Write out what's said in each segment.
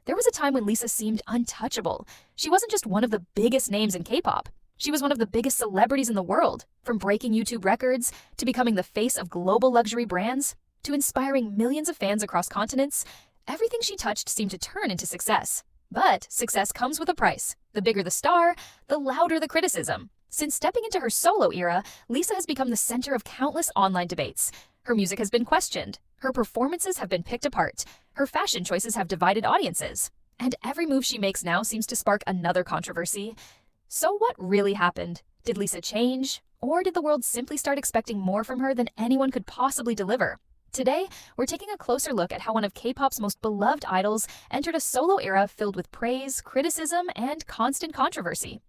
There was a time when Lisa seemed untouchable. She wasn't just one of the biggest names in K-pop. She was one of the biggest celebrities in the world, from breaking YouTube records, to becoming the face of global luxury brands, to inspiring millions of fans across continents. Everything she touched seemed to turn into success. But success comes with a price. The bigger the star, the louder the criticism. Since stepping into her solo era, Lisa has become the center of countless online debates. Her music has been questioned. Her performances have been picked apart. Her fashion choices have divided audiences. And every move she makes now seems to spark another controversy. So what really happened? Did Lisa change? Or did the world simply start expecting more from her than anyone could possibly deliver? Today, we're taking a closer look at how one of K-pop's most beloved idols entered a solo era filled with praise, criticism, and constant controversy.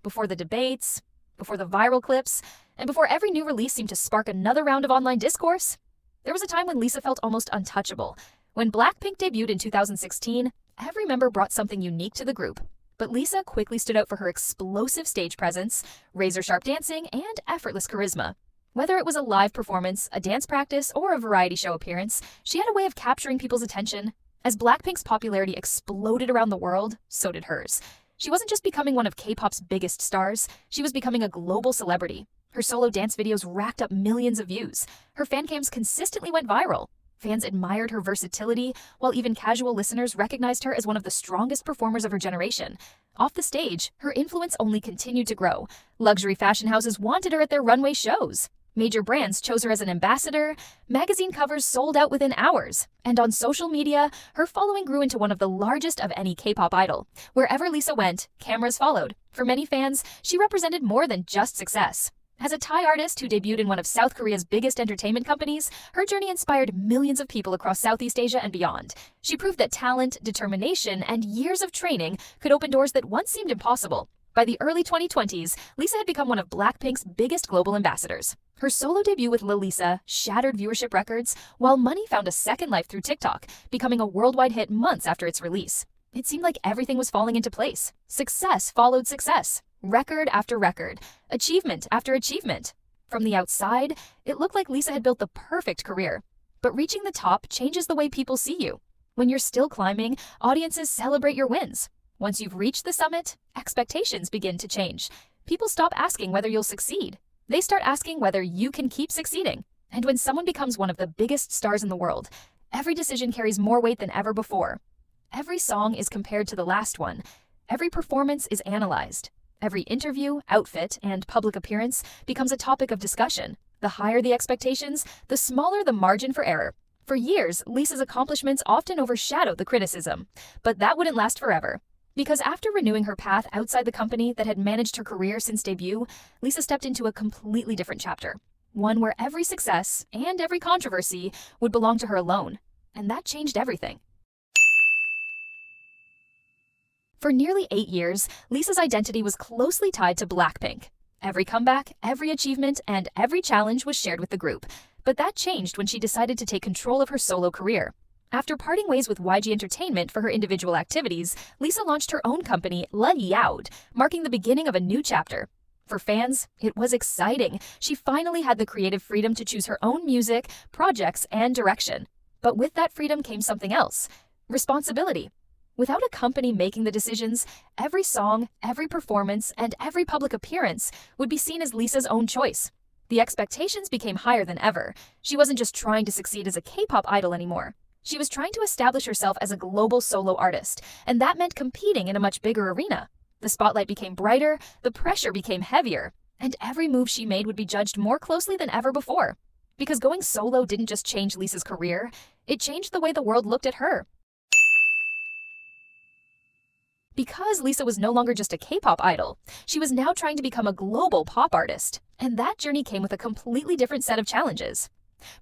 Before the debates, before the viral clips, and before every new release seemed to spark another round of online discourse, there was a time when Lisa felt almost untouchable. When Blackpink debuted in 2016, every member brought something unique to the group. But Lisa quickly stood out for her explosive stage presence, razor-sharp dancing, and effortless charisma. Whether it was a live performance, a dance practice, or a variety show appearance, she had a way of capturing people's attention. As Blackpink's popularity exploded around the world, so did hers. She wasn't just becoming one of K-pop's biggest stars, she was becoming a global celebrity. Her solo dance videos racked up millions of views. Her fan cams consistently went viral. Fans admired her versatility, while even casual listeners recognized her as one of the strongest performers of her generation. Off the stage, her influence only continued to grow. Luxury fashion houses wanted her at their runway shows. Major brands chose her as an ambassador, magazine covers sold out within hours, and on social media, her following grew into one of the largest of any K-pop idol. Wherever Lisa went, cameras followed. For many fans, she represented more than just success. As a Thai artist who debuted in one of South Korea's biggest entertainment companies, her journey inspired millions of people across Southeast Asia and beyond. She proved that talent, determination, and years of training could open doors that once seemed impossible. By the early 2020s, Lisa had become one of Blackpink's biggest global ambassadors. Her solo debut with Lil Lisa shattered viewership records, while Money found a second life through TikTok, becoming a worldwide hit months after its release. It seemed like everything was falling into place. Success followed success. Record after record, achievement after achievement. From the outside, it looked like Lisa had built the perfect career. But reaching the top changes the way people see you. When you're still climbing, audiences celebrate your wins. Once you've reached the summit, expectations begin to change. People stop asking whether you'll succeed. They start asking whether you can keep succeeding. And when someone becomes one of the biggest stars in the world, every decision carries more weight than ever before. Every song is compared to the last one. Every performance is analyzed. Every interview, outfit, and public appearance becomes a topic of discussion. The higher the expectations, the smaller the margin for error. For years, Lisa's accomplishments often overshadowed the criticism. But that wouldn't last forever. Because after renewing her path outside the company that had managed her career since debut, Lisa stepped into a completely different chapter. One where every success and every controversy would belong to her alone. And that changed everything. For nearly 8 years, Lisa's identity was closely tied to Blackpink. Every comeback, every achievement, and every challenge was shared with the group. But that changed when she decided to take control of her solo career. After parting ways with YG Entertainment for her individual activities, Lisa launched her own company, La Yaud, marking the beginning of a new chapter. For fans, it was exciting. She finally had the creative freedom to choose her own music, projects, and direction. But with that freedom came something else: responsibility. Without a company making the decisions, every song, every performance, and every public appearance would be seen as Lisa's own choice. The expectations became higher than ever. She wasn't just trying to succeed as a K-pop idol anymore. She was trying to establish herself as a global solo artist, and that meant competing in a much bigger arena. The spotlight became brighter, the pressure became heavier, and every move she made would be judged more closely than ever before. Because going solo didn't just change Lisa's career, it changed the way the world looked at her. Because Lisa was no longer just a K-pop idol, she was now trying to become a global pop artist, and that journey came with a completely different set of challenges.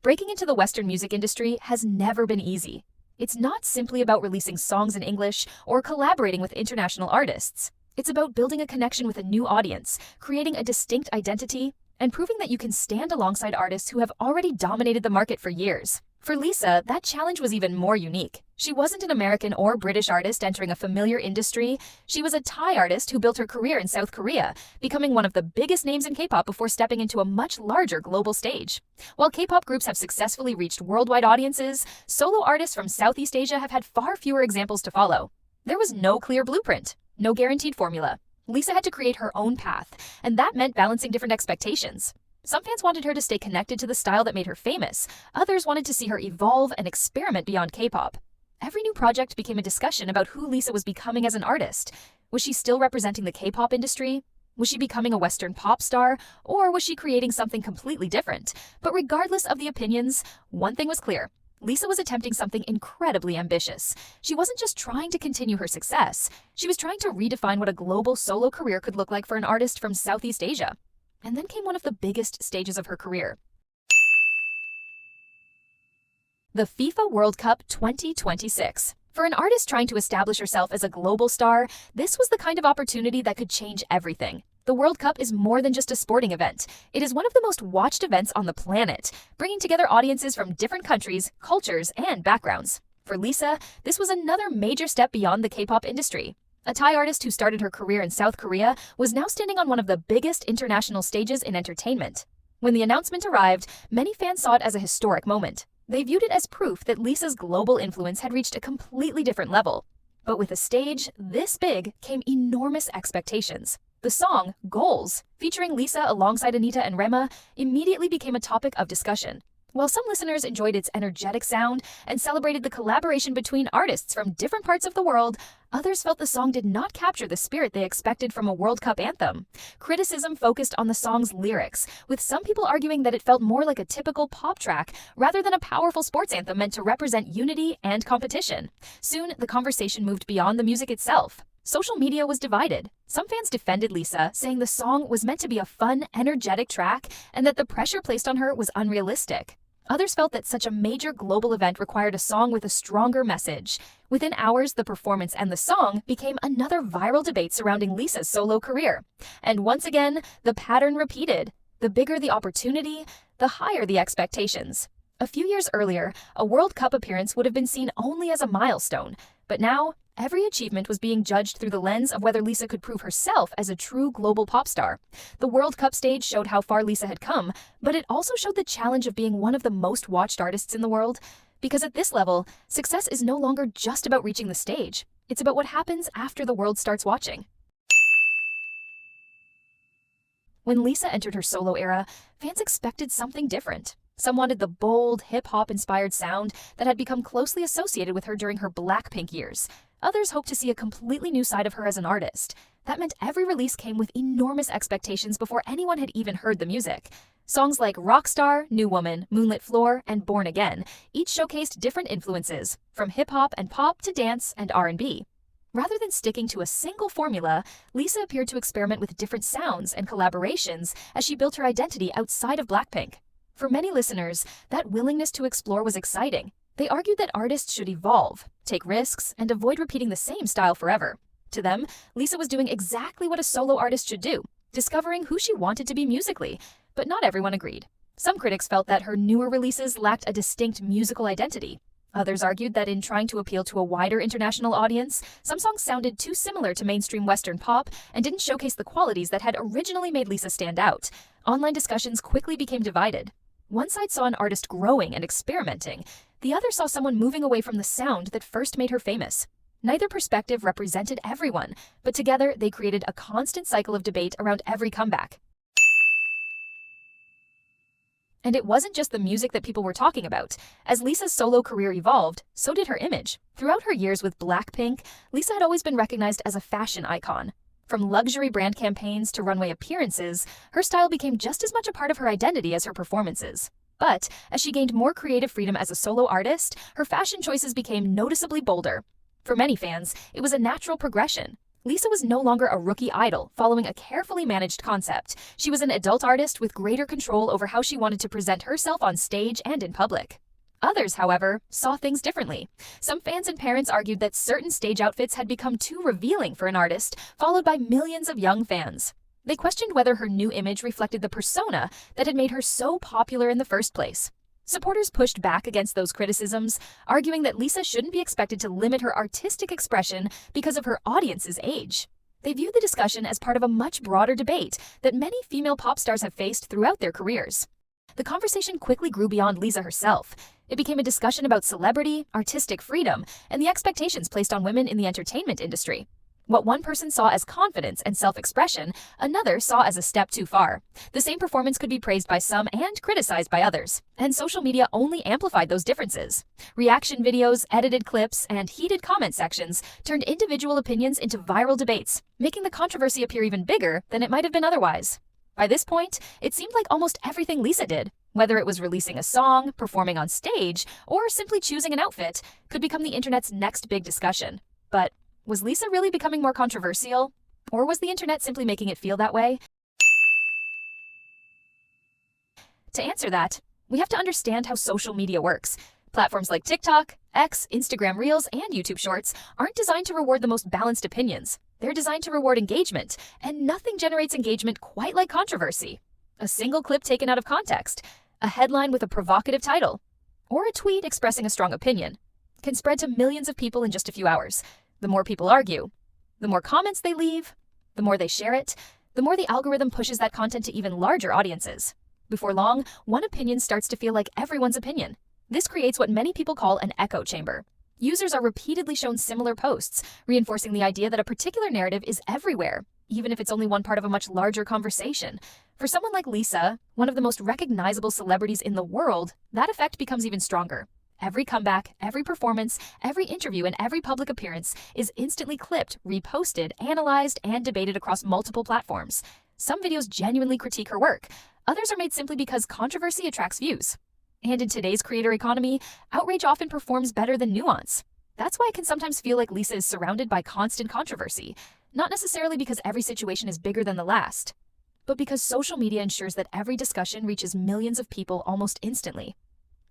Breaking into the Western music industry has never been easy. It's not simply about releasing songs in English or collaborating with international artists. It's about building a connection with a new audience, creating a distinct identity, and proving that you can stand alongside artists who have already dominated the market for years. For Lisa, that challenge was even more unique. She wasn't an American or British artist entering a familiar industry. She was a Thai artist who built her career in South Korea, becoming one of the biggest names in K-pop before stepping into a much larger global stage. While K-pop groups have successfully reached worldwide audiences, solo artists from Southeast Asia have had far fewer examples to follow. There was no clear blueprint, no guaranteed formula. Lisa had to create her own path, and that meant balancing different expectations. Some fans wanted her to stay connected to the style that made her famous. Others wanted to see her evolve and experiment beyond K-pop. Every new project became a discussion about who Lisa was becoming as an artist. Was she still representing the K-pop industry? Was she becoming a Western pop star? Or was she creating something completely different? But regardless of the opinions, one thing was clear. Lisa was attempting something incredibly ambitious. She wasn't just trying to continue her success. She was trying to redefine what a global solo career could look like for an artist from Southeast Asia. And then came one of the biggest stages of her career. The FIFA World Cup 2026. For an artist trying to establish herself as a global star, this was the kind of opportunity that could change everything. The World Cup is more than just a sporting event. It is one of the most watched events on the planet, bringing together audiences from different countries, cultures, and backgrounds. For Lisa, this was another major step beyond the K-pop industry. A Thai artist who started her career in South Korea was now standing on one of the biggest international stages in entertainment. When the announcement arrived, many fans saw it as a historic moment. They viewed it as proof that Lisa's global influence had reached a completely different level. But with a stage this big came enormous expectations. The song, Goals, featuring Lisa alongside Anita and Rema, immediately became a topic of discussion. While some listeners enjoyed its energetic sound and celebrated the collaboration between artists from different parts of the world, others felt the song did not capture the spirit they expected from a World Cup anthem. Criticism focused on the song's lyrics, with some people arguing that it felt more like a typical pop track rather than a powerful sports anthem meant to represent unity and competition. Soon, the conversation moved beyond the music itself. Social media was divided. Some fans defended Lisa, saying the song was meant to be a fun, energetic track and that the pressure placed on her was unrealistic. Others felt that such a major global event required a song with a stronger message. Within hours, the performance and the song became another viral debate surrounding Lisa's solo career. And once again, the pattern repeated. The bigger the opportunity, the higher the expectations. A few years earlier, a World Cup appearance would have been seen only as a milestone, but now, every achievement was being judged through the lens of whether Lisa could prove herself as a true global pop star. The World Cup stage showed how far Lisa had come, but it also showed the challenge of being one of the most watched artists in the world. Because at this level, success is no longer just about reaching the stage. It's about what happens after the world starts watching. When Lisa entered her solo era, fans expected something different. Some wanted the bold, hip-hop-inspired sound that had become closely associated with her during her Blackpink years. Others hoped to see a completely new side of her as an artist. That meant every release came with enormous expectations before anyone had even heard the music. Songs like Rockstar, New Woman, Moonlit Floor, and Born Again each showcased different influences, from hip-hop and pop to dance and R&B. Rather than sticking to a single formula, Lisa appeared to experiment with different sounds and collaborations as she built her identity outside of Blackpink. For many listeners, that willingness to explore was exciting. They argued that artists should evolve, take risks, and avoid repeating the same style forever. To them, Lisa was doing exactly what a solo artist should do, discovering who she wanted to be musically, but not everyone agreed. Some critics felt that her newer releases lacked a distinct musical identity. Others argued that in trying to appeal to a wider international audience, some songs sounded too similar to mainstream Western pop and didn't showcase the qualities that had originally made Lisa stand out. Online discussions quickly became divided. One side saw an artist growing and experimenting. The other saw someone moving away from the sound that first made her famous. Neither perspective represented everyone, but together they created a constant cycle of debate around every comeback. And it wasn't just the music that people were talking about. As Lisa's solo career evolved, so did her image. Throughout her years with Blackpink, Lisa had always been recognized as a fashion icon. From luxury brand campaigns to runway appearances, her style became just as much a part of her identity as her performances. But as she gained more creative freedom as a solo artist, her fashion choices became noticeably bolder. For many fans, it was a natural progression. Lisa was no longer a rookie idol following a carefully managed concept. She was an adult artist with greater control over how she wanted to present herself on stage and in public. Others, however, saw things differently. Some fans and parents argued that certain stage outfits had become too revealing for an artist, followed by millions of young fans. They questioned whether her new image reflected the persona that had made her so popular in the first place. Supporters pushed back against those criticisms, arguing that Lisa shouldn't be expected to limit her artistic expression because of her audience's age. They viewed the discussion as part of a much broader debate that many female pop stars have faced throughout their careers. The conversation quickly grew beyond Lisa herself. It became a discussion about celebrity, artistic freedom, and the expectations placed on women in the entertainment industry. What one person saw as confidence and self-expression, another saw as a step too far. The same performance could be praised by some and criticized by others, and social media only amplified those differences. Reaction videos, edited clips, and heated comment sections turned individual opinions into viral debates, making the controversy appear even bigger than it might have been otherwise. By this point, it seemed like almost everything Lisa did, whether it was releasing a song, performing on stage, or simply choosing an outfit, could become the internet's next big discussion. But was Lisa really becoming more controversial? Or was the internet simply making it feel that way? To answer that, we have to understand how social media works. Platforms like TikTok, X, Instagram Reels, and YouTube Shorts aren't designed to reward the most balanced opinions. They're designed to reward engagement, and nothing generates engagement quite like controversy. A single clip taken out of context, a headline with a provocative title, or a tweet expressing a strong opinion can spread to millions of people in just a few hours. The more people argue, the more comments they leave, the more they share it, the more the algorithm pushes that content to even larger audiences. Before long, one opinion starts to feel like everyone's opinion. This creates what many people call an echo chamber. Users are repeatedly shown similar posts, reinforcing the idea that a particular narrative is everywhere, even if it's only one part of a much larger conversation. For someone like Lisa, one of the most recognizable celebrities in the world, that effect becomes even stronger. Every comeback, every performance, every interview, and every public appearance is instantly clipped, reposted, analyzed, and debated across multiple platforms. Some videos genuinely critique her work. Others are made simply because controversy attracts views. And in today's creator economy, outrage often performs better than nuance. That's why it can sometimes feel like Lisa is surrounded by constant controversy, not necessarily because every situation is bigger than the last, but because social media ensures that every discussion reaches millions of people almost instantly.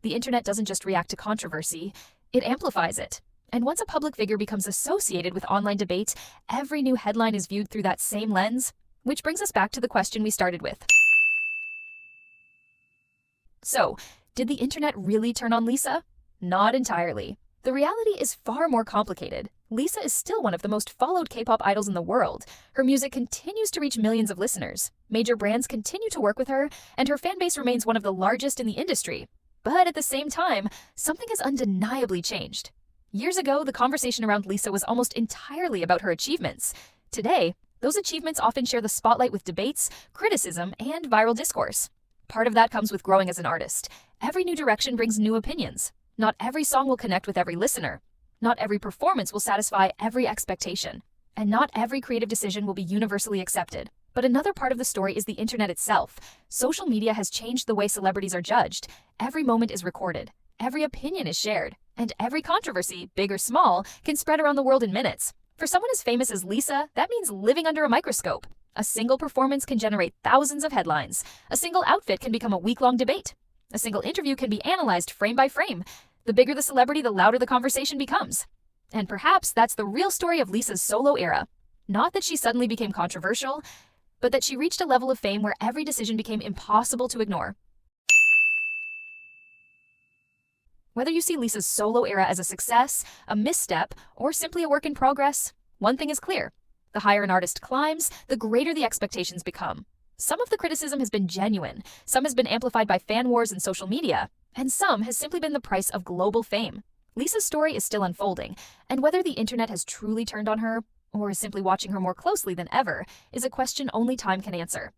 The internet doesn't just react to controversy, it amplifies it. And once a public figure becomes associated with online debate, every new headline is viewed through that same lens, which brings us back to the question we started with. So, did the internet really turn on Lisa? Not entirely. The reality is far more complicated. Lisa is still one of the most followed K-pop idols in the world. Her music continues to reach millions of listeners. Major brands continue to work with her, and her fan base remains one of the largest in the industry. But at the same time, something has undeniably changed. Years ago, the conversation around Lisa was almost entirely about her achievements. Today, those achievements often share the spotlight with debates, criticism, and viral discourse. Part of that comes with growing as an artist. Every new direction brings new opinions. Not every song will connect with every listener. Not every performance will satisfy every expectation. And not every creative decision will be universally accepted. But another part of the story is the internet itself. Social media has changed the way celebrities are judged. Every moment is recorded. Every opinion is shared. And every controversy, big or small, can spread around the world in minutes. For someone as famous as Lisa, that means living under a microscope. A single performance can generate thousands of headlines. A single outfit can become a week-long debate. A single interview can be analyzed frame by frame. The bigger the celebrity, the louder the conversation becomes. And perhaps that's the real story of Lisa's solo era. Not that she suddenly became controversial, but that she reached a level of fame where every decision became impossible to ignore. Whether you see Lisa's solo era as a success, a misstep, or simply a work in progress, one thing is clear. The higher an artist climbs, the greater the expectations become. Some of the criticism has been genuine, some has been amplified by fan wars and social media, and some has simply been the price of global fame. Lisa's story is still unfolding, and whether the internet has truly turned on her, or is simply watching her more closely than ever, is a question only time can answer.